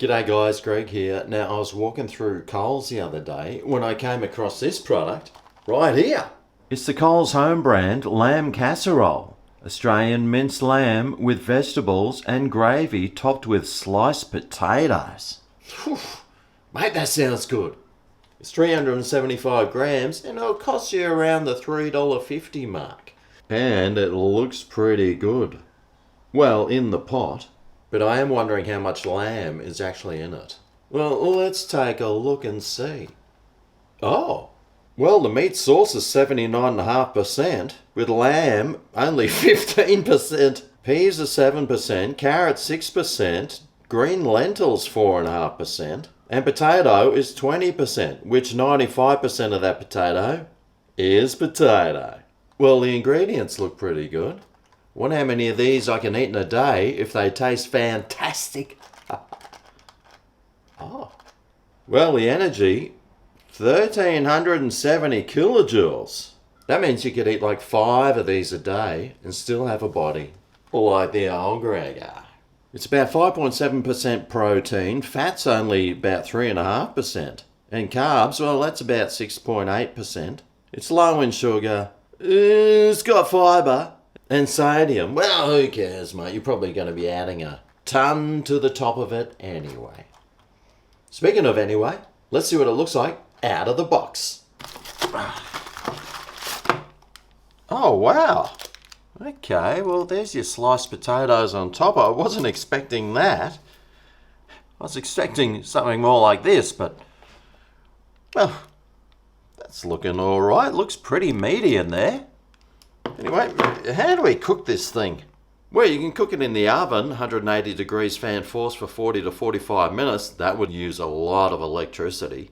G'day guys, Greg here. Now I was walking through Coles the other day when I came across this product right here. It's the Coles home brand lamb casserole. Australian minced lamb with vegetables and gravy topped with sliced potatoes. Whew, mate, that sounds good. It's 375 grams and it'll cost you around the $3.50 mark. And it looks pretty good. Well, in the pot. But I am wondering how much lamb is actually in it. Well, let's take a look and see. Oh, well, the meat sauce is 79.5%, with lamb only 15%, peas are 7%, carrots 6%, green lentils 4.5%, and potato is 20%, which 95% of that potato is potato. Well, the ingredients look pretty good. Wonder how many of these I can eat in a day if they taste fantastic. Oh. Well, the energy, 1,370 kilojoules. That means you could eat like 5 of these a day and still have a body like the old GregO. It's about 5.7% protein, fat's only about 3.5%, and carbs, well, that's about 6.8%. It's low in sugar, it's got fibre, and sodium, well, who cares, mate? You're probably going to be adding a ton to the top of it anyway. Speaking of anyway, let's see what it looks like out of the box. Oh, wow. Okay, well, there's your sliced potatoes on top. I wasn't expecting that. I was expecting something more like this, but, well, that's looking all right. Looks pretty meaty in there. Anyway, how do we cook this thing? Well, you can cook it in the oven, 180 degrees fan force for 40 to 45 minutes. That would use a lot of electricity.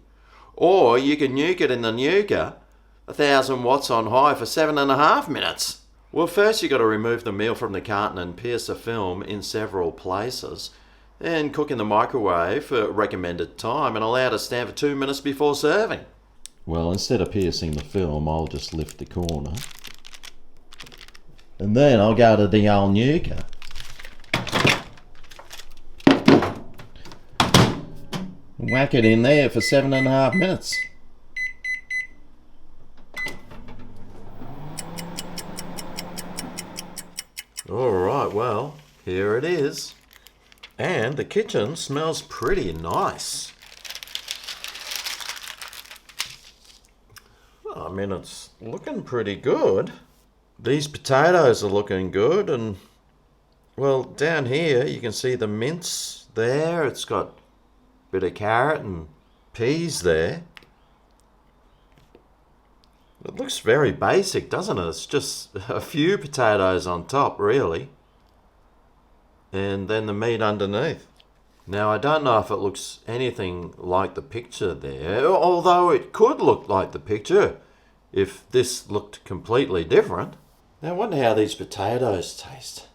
Or you can nuke it in the nuker, 1,000 watts on high for 7.5 minutes. Well, first you got to remove the meal from the carton and pierce the film in several places. Then cook in the microwave for recommended time and allow it to stand for 2 minutes before serving. Well, instead of piercing the film, I'll just lift the corner. And then I'll go to the old nuker. Whack it in there for 7.5 minutes. Alright, well, here it is. And the kitchen smells pretty nice. I mean, it's looking pretty good. These potatoes are looking good, and well, down here you can see the mince there. It's got a bit of carrot and peas there. It looks very basic, doesn't it? It's just a few potatoes on top, really, and then the meat underneath. Now, I don't know if it looks anything like the picture there, although it could look like the picture if this looked completely different. Now, I wonder how these potatoes taste.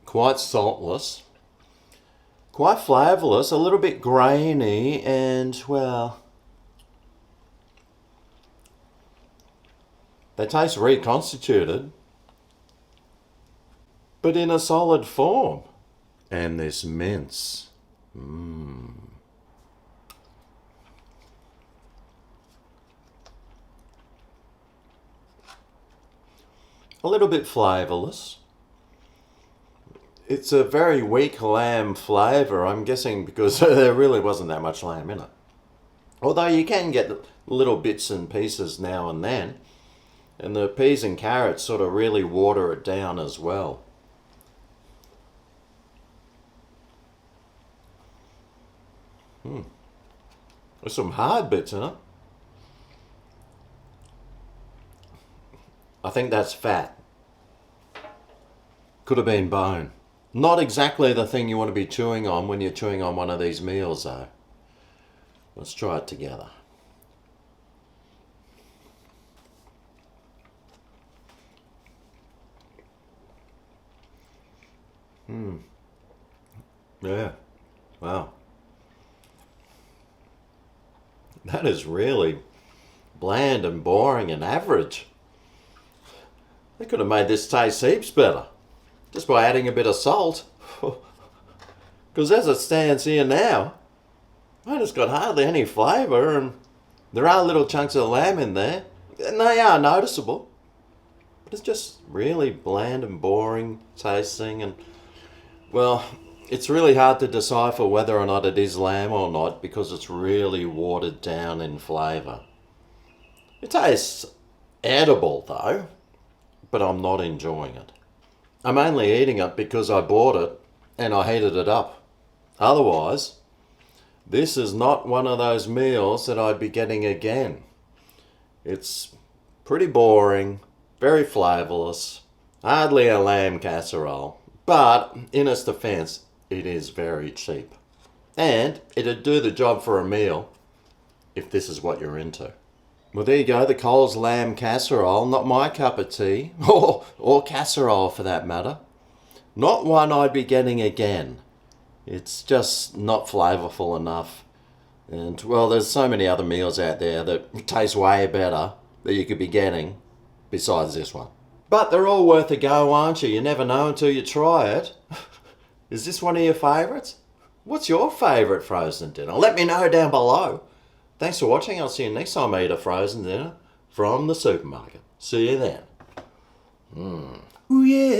Quite saltless, quite flavourless, a little bit grainy, and, well, they taste reconstituted, but in a solid form. And this mince. A little bit flavourless. It's a very weak lamb flavour, I'm guessing, because there really wasn't that much lamb in it. Although you can get little bits and pieces now and then. And the peas and carrots sort of really water it down as well. There's some hard bits in it. I think that's fat. Could have been bone. Not exactly the thing you want to be chewing on when you're chewing on one of these meals, though. Let's try it together. Yeah. Wow. That is really bland and boring and average. They could have made this taste heaps better, just by adding a bit of salt. Because as it stands here now, mate, it's got hardly any flavour, and there are little chunks of lamb in there, and they are noticeable. But it's just really bland and boring tasting, and, well, it's really hard to decipher whether or not it is lamb or not because it's really watered down in flavour. It tastes edible though, but I'm not enjoying it. I'm only eating it because I bought it and I heated it up. Otherwise, this is not one of those meals that I'd be getting again. It's pretty boring, very flavourless, hardly a lamb casserole, but in its defence, it is very cheap. And it'd do the job for a meal if this is what you're into. Well, there you go, the Coles lamb casserole, not my cup of tea, or casserole for that matter. Not one I'd be getting again. It's just not flavourful enough. And, well, there's so many other meals out there that taste way better that you could be getting besides this one. But they're all worth a go, aren't you? You never know until you try it. Is this one of your favourites? What's your favourite frozen dinner? Let me know down below. Thanks for watching. I'll see you next time I eat a frozen dinner from the supermarket. See you then. Ooh yeah.